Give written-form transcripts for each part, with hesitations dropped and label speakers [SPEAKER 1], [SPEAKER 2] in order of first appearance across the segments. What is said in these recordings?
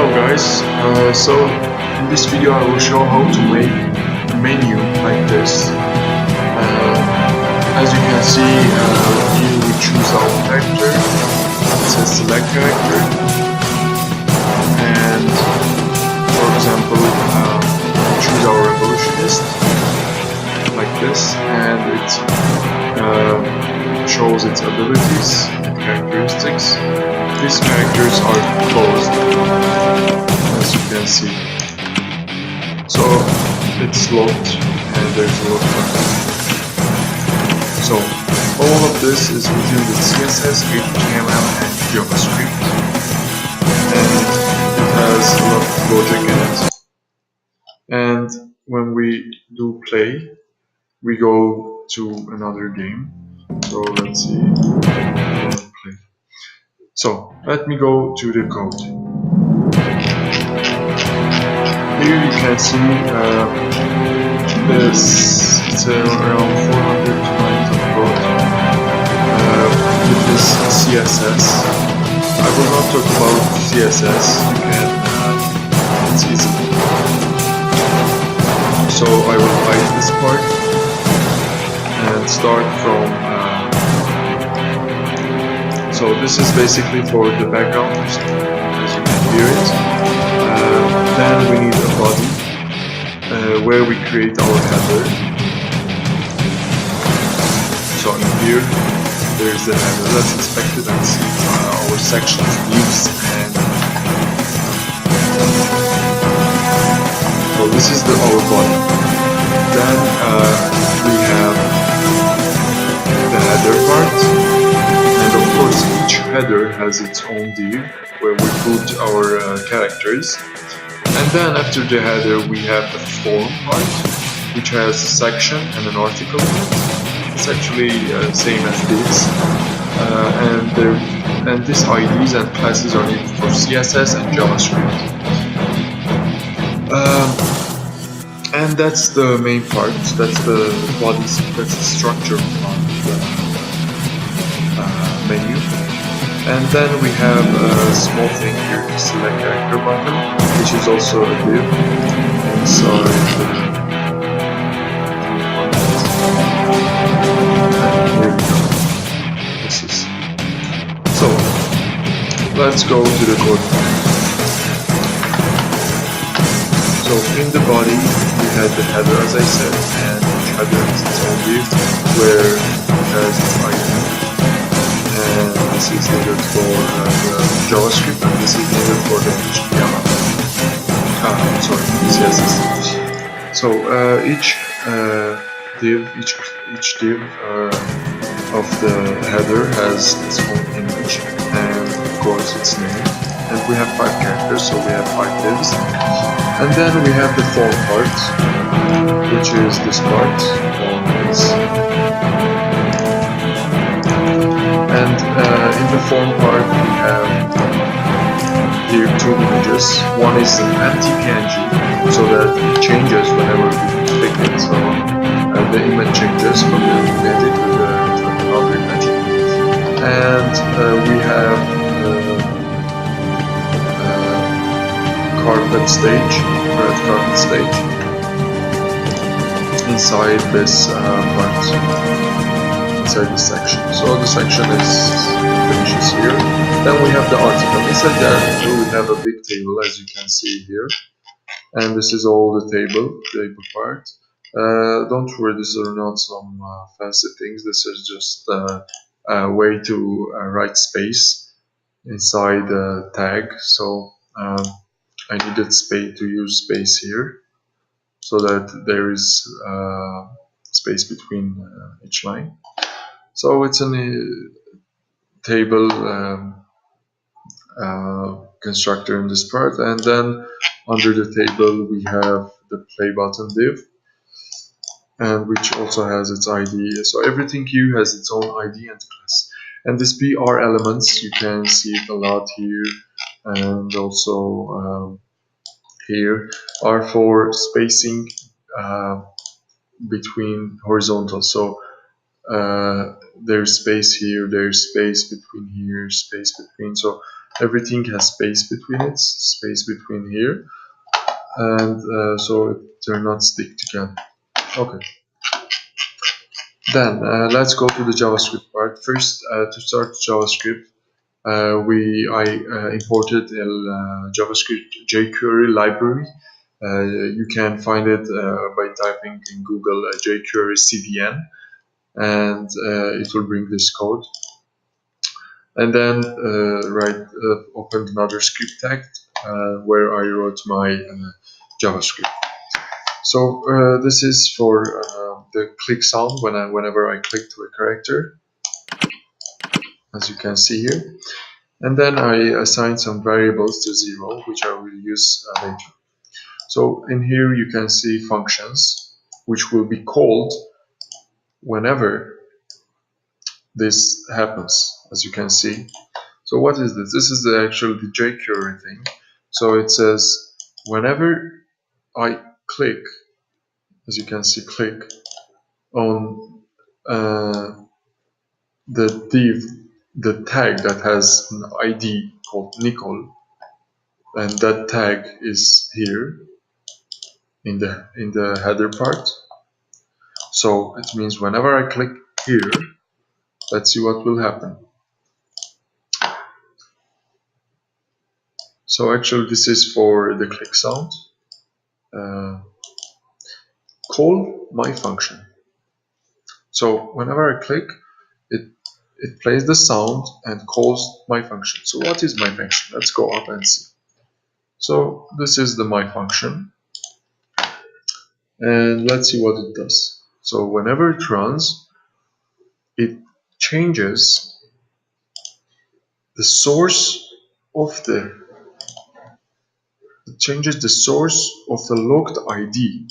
[SPEAKER 1] Hello guys, so in this video I will show how to make a menu like this. As you can see, here we choose our character, it says select character, and for example we choose our revolutionist like this, and it shows its abilities and characteristics. These characters are closed, as you can see. So it's locked and there's a lock button. So all of this is within the CSS, HTML and JavaScript, and it has a lot of logic in it. And when we do play, we go to another game. So let's see. Play. So let me go to the code. Here you can see it's around 400 lines of code with this CSS. I will not talk about CSS. You can, it's easy. So I will hide this part and start from. So this is basically for the background, as you can hear it. Then we need a body where we create our header. So in here, there's the header. Let's inspect it and see our sections, views, and so this is our body. Then we have the header part. And of course, each header has its own div where we put our characters. And then after the header, we have the form part, which has a section and an article. It's actually same as this. And these IDs and classes are needed for CSS and JavaScript. And that's the main part. That's the body. That's the structure of the menu. And then we have a small thing here, the select character button, which is also a div inside the and here we go. This is so let's go to the code. So in the body we had the header, as I said, and each header has its own div where it has its ID. And this is needed for the JavaScript, and this is needed for the HTML. CSS. So each div, each div of the header has its own image and of course its name. And we have 5 characters, so we have 5 divs. And then we have the form part, which is this part. And in the form part we have here 2 images. One is an empty kanji, so that it changes whenever we click it. So the image changes from the kanji to another image. And we have carpet stage, red carpet stage, inside this part. Inside the section. So the section finishes here. Then we have the article. Inside the article we have a big table, as you can see here. And this is all the table part. Don't worry, these are not some fancy things. This is just a way to write space inside the tag. So I needed space to use space here, so that there is space between each line. So it's a table constructor in this part, and then under the table we have the play button div, and which also has its ID. So everything here has its own ID and class. And this BR elements, you can see it a lot here, and also here, are for spacing between horizontal. So there's space here, there's space between here, space between. So everything has space between it, space between here, and so they're not stick together. Okay. Then let's go to the JavaScript part. First, to start JavaScript, I imported a JavaScript jQuery library. You can find it by typing in Google jQuery CDN, and it will bring this code. And then opened another script tag where I wrote my JavaScript. So this is for the click sound whenever I click to a character, as you can see here. And then I assign some variables to 0, which I will use later. So in here you can see functions, which will be called whenever this happens, as you can see. So what is this? This is actually the jQuery thing. So it says whenever I click, as you can see, click on the div, the tag that has an ID called Nicole, and that tag is here in the header part. So it means whenever I click here, let's see what will happen. So actually this is for the click sound. Call my function. So whenever I click, it plays the sound and calls my function. So what is my function? Let's go up and see. So this is the my function, and let's see what it does. So whenever it runs, it changes the source of the logged ID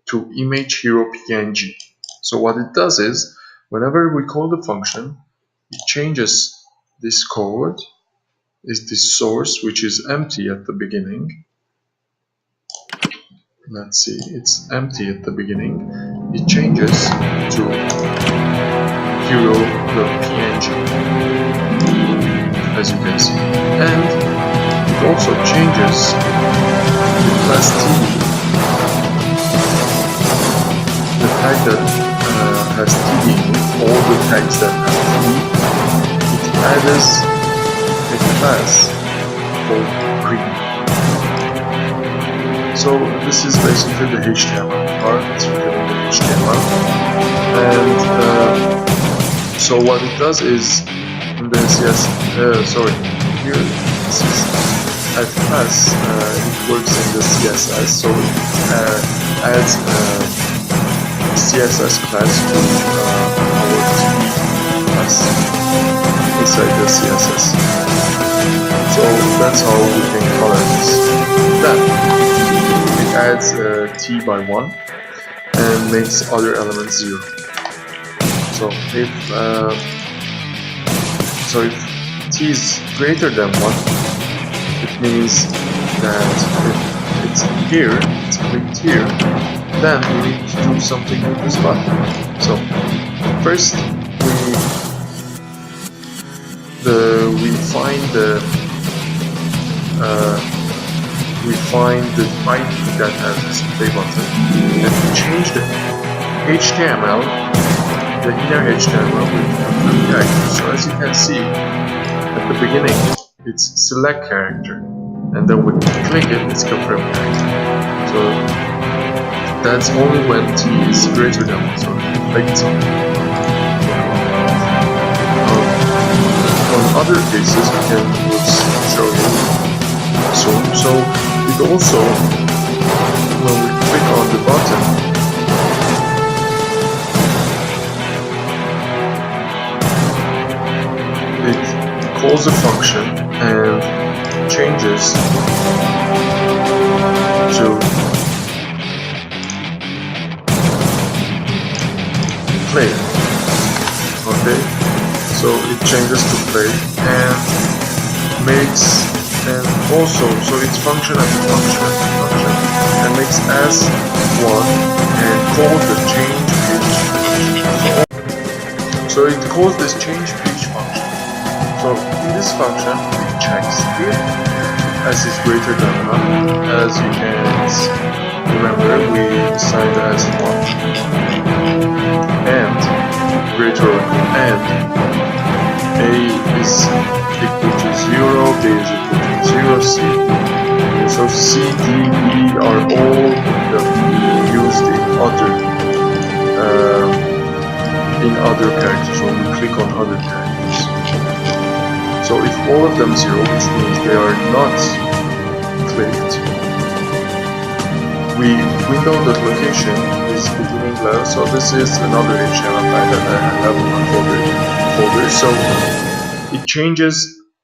[SPEAKER 1] to image hero PNG. So what it does is, whenever we call the function, it changes this code, is this source, which is empty at the beginning. Let's see, it's empty at the beginning. It changes to hero.png, as you can see. And it also changes the class TD, the tag that has TD in it, all the tags that have TD. It adds a class called green. So this is basically the HTML part. It's written in the HTML, and so what it does is in the here this is at class. It works in the CSS, so it adds CSS class to our TD class inside the CSS. So that's how we can color this. Then it adds t by 1 and makes other elements 0. So if t is greater than 1, it means that if it's here, it's clicked here, then we need to do something with this button. So first we find the ID that has this play button, and we change the HTML, the inner HTML with confirm character. So as you can see, at the beginning it's select character, and then when you click it, it's confirm character. So that's only when t is greater than 1, so click t. On other cases, we can show you soon. So it also, when we click on the button, it calls a function and changes to play. Okay, so it changes to play and makes, and also, so it's function after function after function, and makes as one and calls the change page. So it calls this change page function. So in this function, checks here. S is greater than 1. As you can remember, we assigned as 1. And greater and A is equal to 0, B is equal to 0, C. So C, D, E are all used in other characters when we click on other characters. So if all of them 0, which means they are not clicked, we window that location is beginning level. So this is another HTML file that I have in my folder. So it changes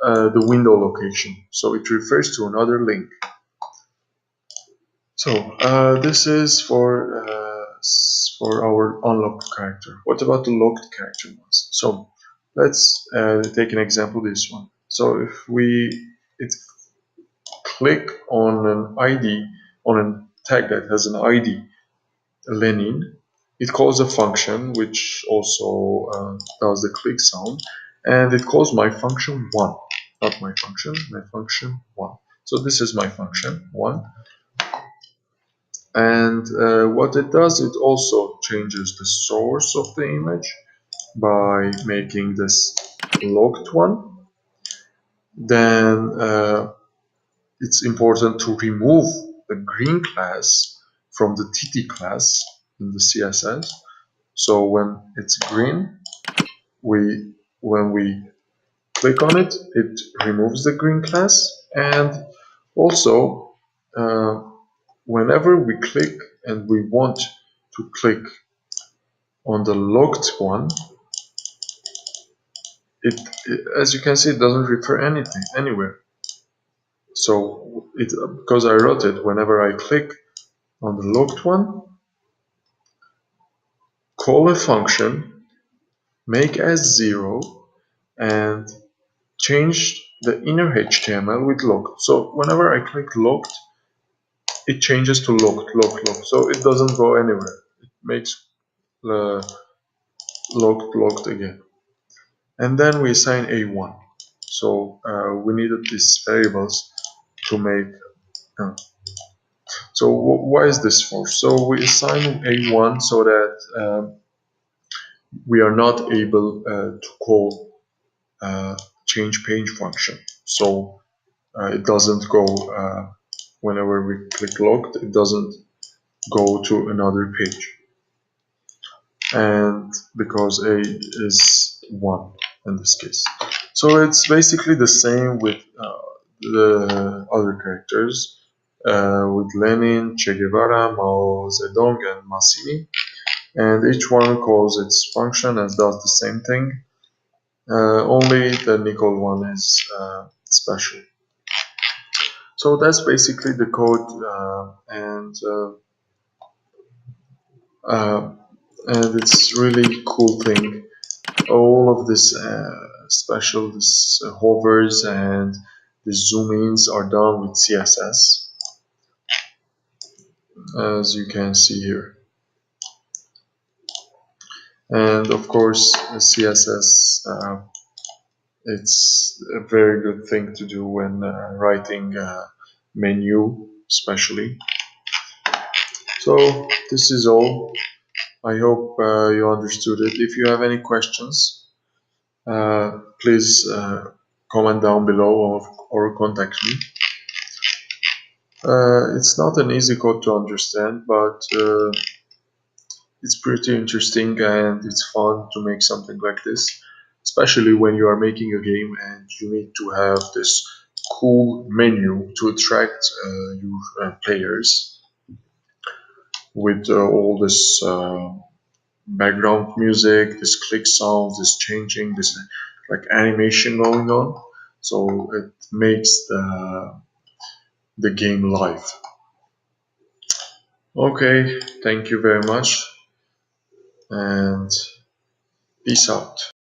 [SPEAKER 1] the window location. So it refers to another link. So this is for our unlocked character. What about the locked character ones? So let's take an example. This one. So if we click on an ID, on a tag that has an ID, Lenin, it calls a function which also does the click sound, and it calls my function 1, not my function 1. So this is my function 1. And what it does, it also changes the source of the image by making this locked one. Then it's important to remove the green class from the TT class in the CSS. So when it's green, when we click on it, it removes the green class. And also whenever we click and we want to click on the locked one, it as you can see, it doesn't refer anything anywhere. So because I wrote it, whenever I click on the locked one, call a function, make as 0, and change the inner HTML with locked. So whenever I click locked, it changes to locked. So it doesn't go anywhere. It makes locked again. And then we assign A1. So we needed these variables to make. So why is this for? So we assign A1 so that we are not able to call change page function. So it doesn't go whenever we click locked, it doesn't go to another page. And because A is 1 in this case. So it's basically the same with the other characters, with Lenin, Che Guevara, Mao Zedong, and Massini. And each one calls its function and does the same thing. Only the nickel one is special. So that's basically the code, and it's really cool thing. All of this special, this hovers and the zoom-ins are done with CSS, as you can see here. And of course, CSS, it's a very good thing to do when writing menu, especially. So this is all. I hope you understood it. If you have any questions, please comment down below or contact me. It's not an easy code to understand, but it's pretty interesting and it's fun to make something like this, especially when you are making a game and you need to have this cool menu to attract your players with all this background music, this click sounds, this changing, this like animation going on. So it makes the game live. Okay, thank you very much and peace out.